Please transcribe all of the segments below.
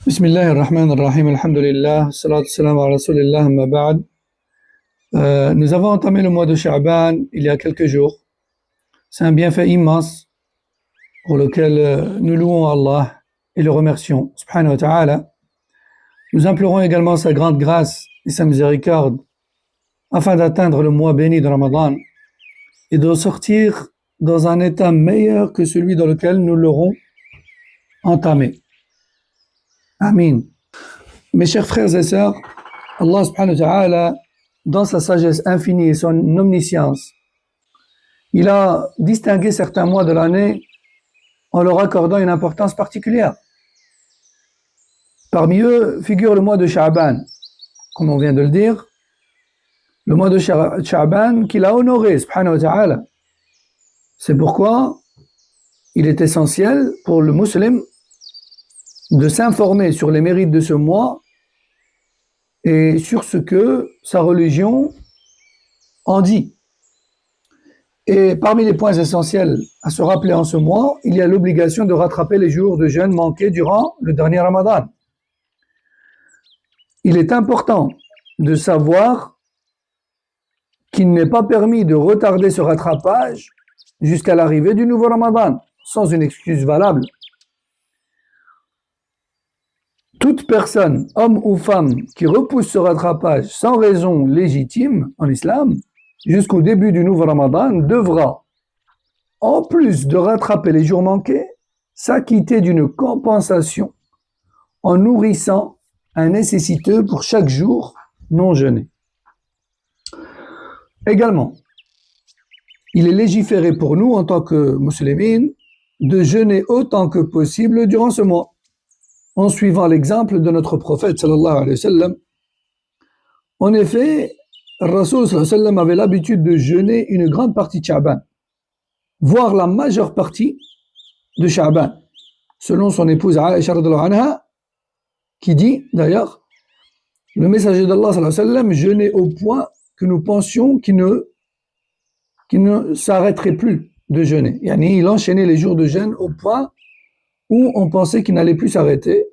بسم الله الرحمن الرحيم الحمد لله الصلاة والسلام على رسول الله أما بعد. Nous avons entamé le mois de Sha'ban il y a quelques jours. C'est un bienfait immense pour lequel nous louons Allah et le remercions, subhanahu wa ta'ala. Nous implorons également sa grande grâce et sa miséricorde afin d'atteindre le mois béni de Ramadan et de sortir dans un état meilleur que celui dans lequel nous l'aurons entamé. Amin. Mes chers frères et sœurs, Allah subhanahu wa ta'ala, dans sa sagesse infinie et son omniscience, il a distingué certains mois de l'année en leur accordant une importance particulière. Parmi eux figure le mois de Sha'ban, comme on vient de le dire, le mois de Sha'ban qu'il a honoré, subhanahu wa ta'ala. C'est pourquoi il est essentiel pour le musulman de s'informer sur les mérites de ce mois et sur ce que sa religion en dit. Et parmi les points essentiels à se rappeler en ce mois, il y a l'obligation de rattraper les jours de jeûne manqués durant le dernier Ramadan. Il est important de savoir qu'il n'est pas permis de retarder ce rattrapage jusqu'à l'arrivée du nouveau Ramadan, sans une excuse valable. Toute personne, homme ou femme, qui repousse ce rattrapage sans raison légitime en islam, jusqu'au début du nouveau Ramadan, devra, en plus de rattraper les jours manqués, s'acquitter d'une compensation en nourrissant un nécessiteux pour chaque jour non jeûné. Également, il est légiféré pour nous, en tant que musulmans, de jeûner autant que possible durant ce mois, en suivant l'exemple de notre prophète sallallahu alayhi wa sallam. En effet, Rasul sallallahu alayhi wa sallam avait l'habitude de jeûner une grande partie de Sha'ban, voire la majeure partie de Sha'ban, selon son épouse Aïcha radhiyallahu anha, qui dit d'ailleurs, le messager d'Allah sallallahu alayhi wa sallam jeûnait au point que nous pensions qu'il ne s'arrêterait plus de jeûner. Yani, il enchaînait les jours de jeûne au point où on pensait qu'il n'allait plus s'arrêter,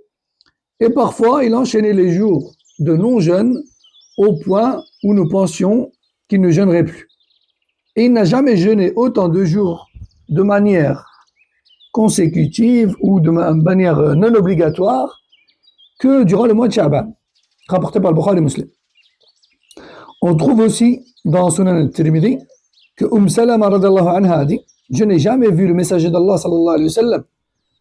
et parfois il enchaînait les jours de non-jeûne au point où nous pensions qu'il ne jeûnerait plus. Et il n'a jamais jeûné autant de jours de manière consécutive ou de manière non obligatoire que durant le mois de Sha'ban, rapporté par le Bukhari Muslim. On trouve aussi dans Sunan al-Tirmidhi que Salama radhiyallahu anha a dit: je n'ai jamais vu le messager d'Allah sallallahu alayhi wa sallam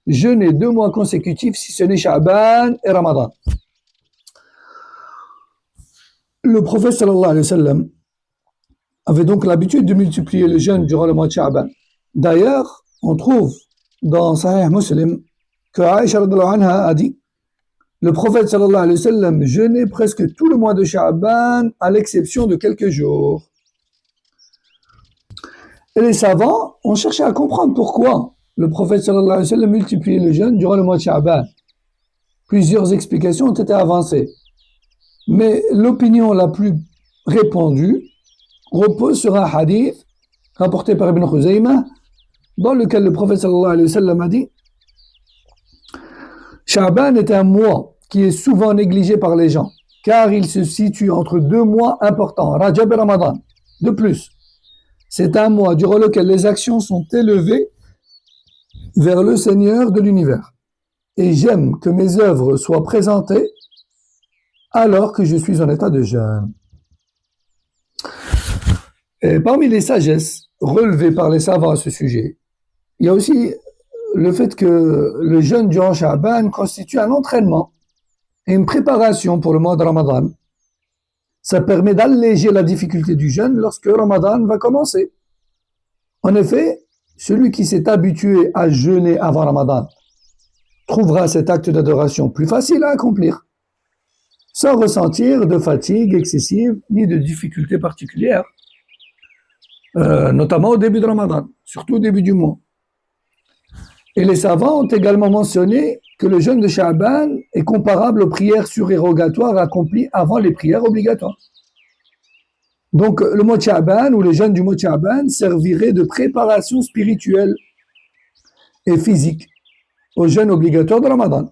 jeûner 2 mois consécutifs si ce n'est Sha'ban et Ramadan. Le prophète sallallahu alayhi wa sallam avait donc l'habitude de multiplier le jeûne durant le mois de Sha'ban. D'ailleurs, on trouve dans Sahih Muslim que Aïcha radhiyallahu anha a dit: le prophète sallallahu alayhi wa sallam jeûnait presque tout le mois de Sha'ban à l'exception de quelques jours. Et les savants ont cherché à comprendre pourquoi le prophète sallallahu alayhi wa sallam multipliait le jeûne durant le mois de Sha'ban. Plusieurs explications ont été avancées, mais l'opinion la plus répandue repose sur un hadith rapporté par Ibn Khuzaymah, dans lequel le prophète sallallahu alayhi wa sallam a dit: Sha'ban est un mois qui est souvent négligé par les gens, car il se situe entre 2 mois importants, Rajab et Ramadan. De plus, c'est un mois durant lequel les actions sont élevées vers le Seigneur de l'univers. Et j'aime que mes œuvres soient présentées alors que je suis en état de jeûne. Et parmi les sagesses relevées par les savants à ce sujet, il y a aussi le fait que le jeûne durant Sha'ban constitue un entraînement et une préparation pour le mois de Ramadan. Ça permet d'alléger la difficulté du jeûne lorsque Ramadan va commencer. En effet, celui qui s'est habitué à jeûner avant Ramadan trouvera cet acte d'adoration plus facile à accomplir, sans ressentir de fatigue excessive ni de difficultés particulières, notamment au début de Ramadan, surtout au début du mois. Et les savants ont également mentionné que le jeûne de Sha'ban est comparable aux prières surérogatoires accomplies avant les prières obligatoires. Donc, le mois de Sha'ban ou le jeûne du mois de Sha'ban servirait de préparation spirituelle et physique au jeûne obligatoire de Ramadan.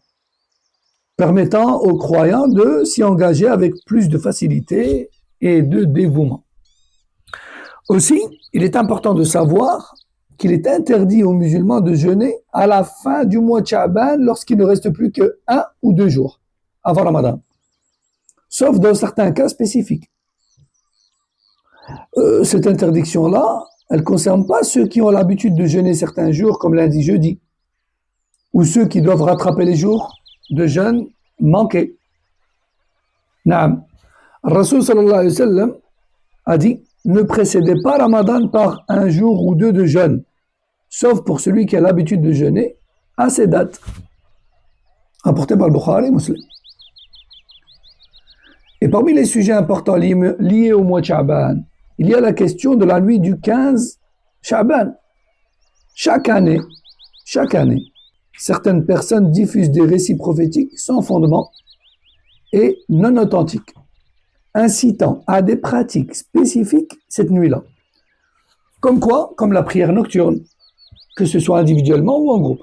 permettant aux croyants de s'y engager avec plus de facilité et de dévouement. Aussi, il est important de savoir qu'il est interdit aux musulmans de jeûner à la fin du mois de Sha'ban lorsqu'il ne reste plus que 1 ou 2 jours avant Ramadan, sauf dans certains cas spécifiques. Cette interdiction-là, elle ne concerne pas ceux qui ont l'habitude de jeûner certains jours comme lundi, jeudi, ou ceux qui doivent rattraper les jours de jeûne manqués. Naam. Rasoul sallallahu alayhi wa sallam a dit: ne précédez pas Ramadan par 1 jour ou 2 de jeûne, sauf pour celui qui a l'habitude de jeûner à ces dates. Rapporté par le Bukhari, Muslim. Et parmi les sujets importants liés au mois de Sha'ban, il y a la question de la nuit du 15 Sha'ban. Chaque année, certaines personnes diffusent des récits prophétiques sans fondement et non authentiques, incitant à des pratiques spécifiques cette nuit-là. Comme quoi? Comme la prière nocturne, que ce soit individuellement ou en groupe.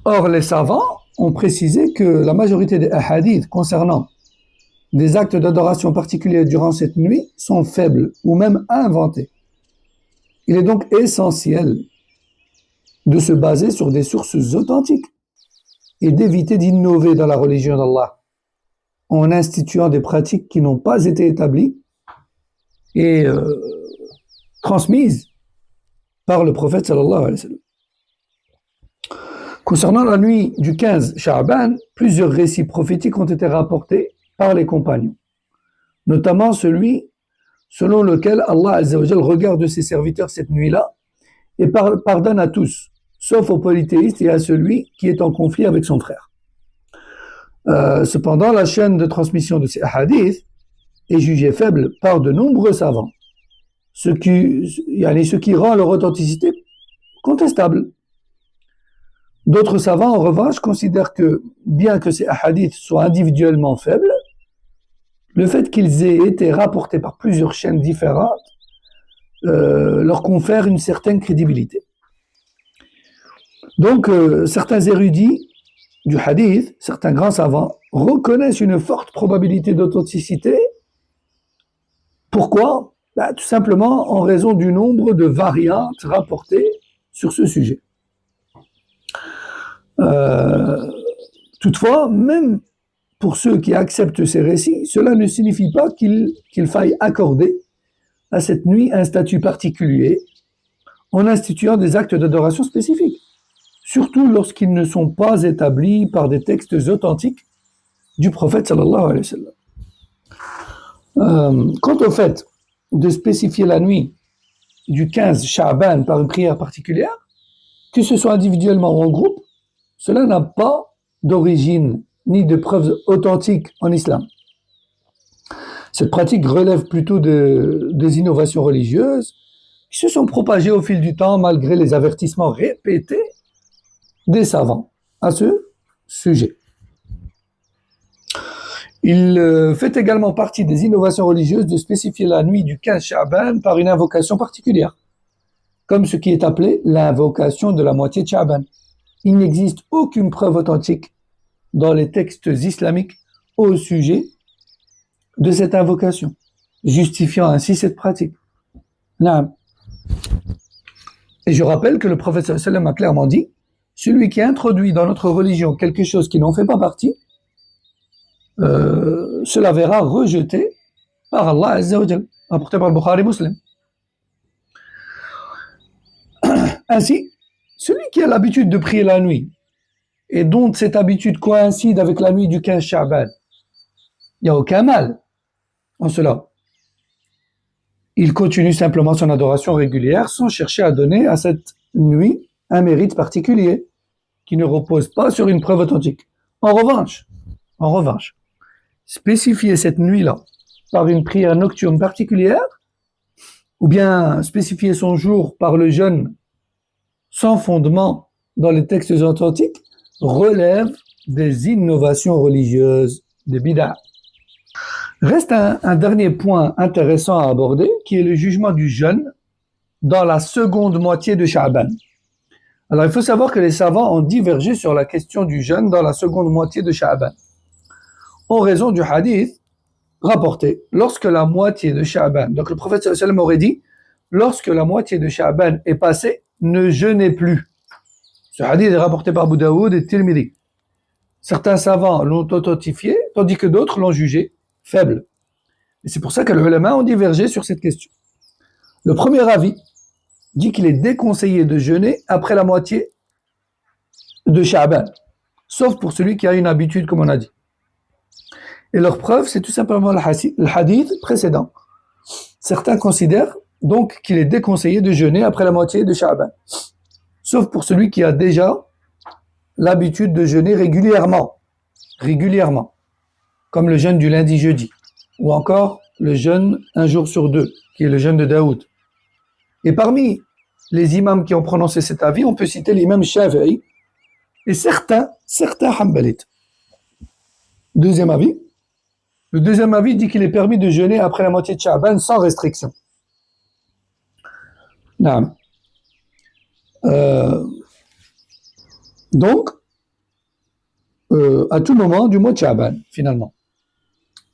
Or, les savants ont précisé que la majorité des hadiths concernant des actes d'adoration particuliers durant cette nuit sont faibles ou même inventés. Il est donc essentiel de se baser sur des sources authentiques et d'éviter d'innover dans la religion d'Allah en instituant des pratiques qui n'ont pas été établies et transmises par le prophète sallallahu alayhi wa sallam. Concernant la nuit du 15 Sha'ban, plusieurs récits prophétiques ont été rapportés par les compagnons, notamment celui selon lequel Allah Azza wa Jal regarde ses serviteurs cette nuit-là et pardonne à tous, sauf aux polythéistes et à celui qui est en conflit avec son frère. Cependant, la chaîne de transmission de ces hadiths est jugée faible par de nombreux savants, ce qui rend leur authenticité contestable. D'autres savants, en revanche, considèrent que, bien que ces hadiths soient individuellement faibles, le fait qu'ils aient été rapportés par plusieurs chaînes différentes leur confère une certaine crédibilité. Donc, certains érudits du hadith, certains grands savants, reconnaissent une forte probabilité d'authenticité. Pourquoi? Tout simplement en raison du nombre de variantes rapportées sur ce sujet. Toutefois, même pour ceux qui acceptent ces récits, cela ne signifie pas qu'il faille accorder à cette nuit un statut particulier en instituant des actes d'adoration spécifiques, surtout lorsqu'ils ne sont pas établis par des textes authentiques du prophète sallallahu alayhi wa sallam. Quant au fait de spécifier la nuit du 15 Sha'ban par une prière particulière, que ce soit individuellement ou en groupe, cela n'a pas d'origine ni de preuves authentiques en islam. Cette pratique relève plutôt des innovations religieuses qui se sont propagées au fil du temps malgré les avertissements répétés des savants à ce sujet. Il fait également partie des innovations religieuses de spécifier la nuit du 15 Sha'ban par une invocation particulière, comme ce qui est appelé l'invocation de la moitié de Sha'ban. Il n'existe aucune preuve authentique dans les textes islamiques au sujet de cette invocation, justifiant ainsi cette pratique. Et je rappelle que le prophète sallallahu alayhi wa sallam a clairement dit: celui qui introduit dans notre religion quelque chose qui n'en fait pas partie, cela verra rejeté par Allah Azza wa Jal, rapporté par le Bukhari Muslim. Ainsi, celui qui a l'habitude de prier la nuit et dont cette habitude coïncide avec la nuit du 15 Sha'ban, il n'y a aucun mal en cela. Il continue simplement son adoration régulière sans chercher à donner à cette nuit un mérite particulier qui ne repose pas sur une preuve authentique. En revanche, spécifier cette nuit-là par une prière nocturne particulière ou bien spécifier son jour par le jeûne sans fondement dans les textes authentiques relève des innovations religieuses, des bid'a. Reste un dernier point intéressant à aborder, qui est le jugement du jeûne dans la seconde moitié de Sha'ban. Alors, il faut savoir que les savants ont divergé sur la question du jeûne dans la seconde moitié de Sha'ban, en raison du hadith rapporté. Lorsque la moitié de Sha'ban, donc le prophète sallallahu alayhi wa sallam aurait dit, lorsque la moitié de Sha'ban est passée, ne jeûnez plus. Ce hadith est rapporté par Abu Daoud et Tirmidhi. Certains savants l'ont authentifié, tandis que d'autres l'ont jugé faible. Et c'est pour ça que les ulama ont divergé sur cette question. Le premier avis dit qu'il est déconseillé de jeûner après la moitié de Sha'ban, sauf pour celui qui a une habitude, comme on a dit. Et leur preuve, c'est tout simplement le hadith précédent. Certains considèrent donc qu'il est déconseillé de jeûner après la moitié de Sha'ban, sauf pour celui qui a déjà l'habitude de jeûner régulièrement, comme le jeûne du lundi-jeudi, ou encore le jeûne un jour sur deux, qui est le jeûne de Daoud. Et parmi les imams qui ont prononcé cet avis, on peut citer l'imam Shafi'i et certains Hanbalites. Deuxième avis. Le deuxième avis dit qu'il est permis de jeûner après la moitié de Sha'ban sans restriction. Donc, à tout moment du mois de Sha'ban, finalement.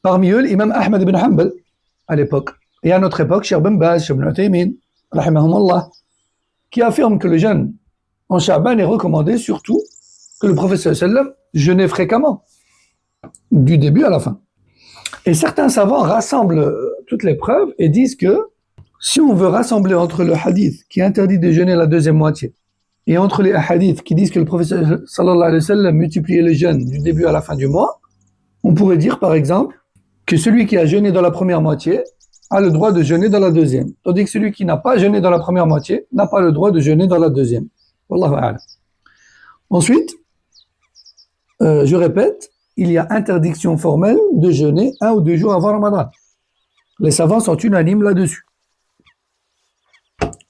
Parmi eux, l'imam Ahmad ibn Hanbal, à l'époque, et à notre époque, Cheikh Ben Baz, Cheikh Ibn Uthaymin, rahimahumullah, qui affirme que le jeûne en Sha'ban est recommandé, surtout que le prophète sallallahu alayhi wa sallam jeûnait fréquemment, du début à la fin. Et certains savants rassemblent toutes les preuves et disent que si on veut rassembler entre le hadith qui interdit de jeûner la deuxième moitié et entre les hadiths qui disent que le prophète sallallahu alayhi wa sallam multipliait le jeûne du début à la fin du mois, on pourrait dire par exemple que celui qui a jeûné dans la première moitié a le droit de jeûner dans la deuxième, tandis que celui qui n'a pas jeûné dans la première moitié n'a pas le droit de jeûner dans la deuxième. Wallahu a'lam. Ensuite, je répète, il y a interdiction formelle de jeûner 1 ou 2 jours avant Ramadan. Les savants sont unanimes là-dessus,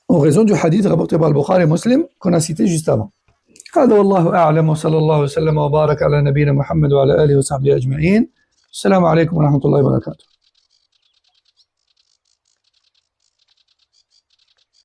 en raison du hadith rapporté par Al-Bukhari et Muslim qu'on a cité juste avant. هذا والله أعلم وصلى الله وسلم وبارك على نبينا محمد وعلى آله وصحبه أجمعين. السلام عليكم ورحمة الله وبركاته.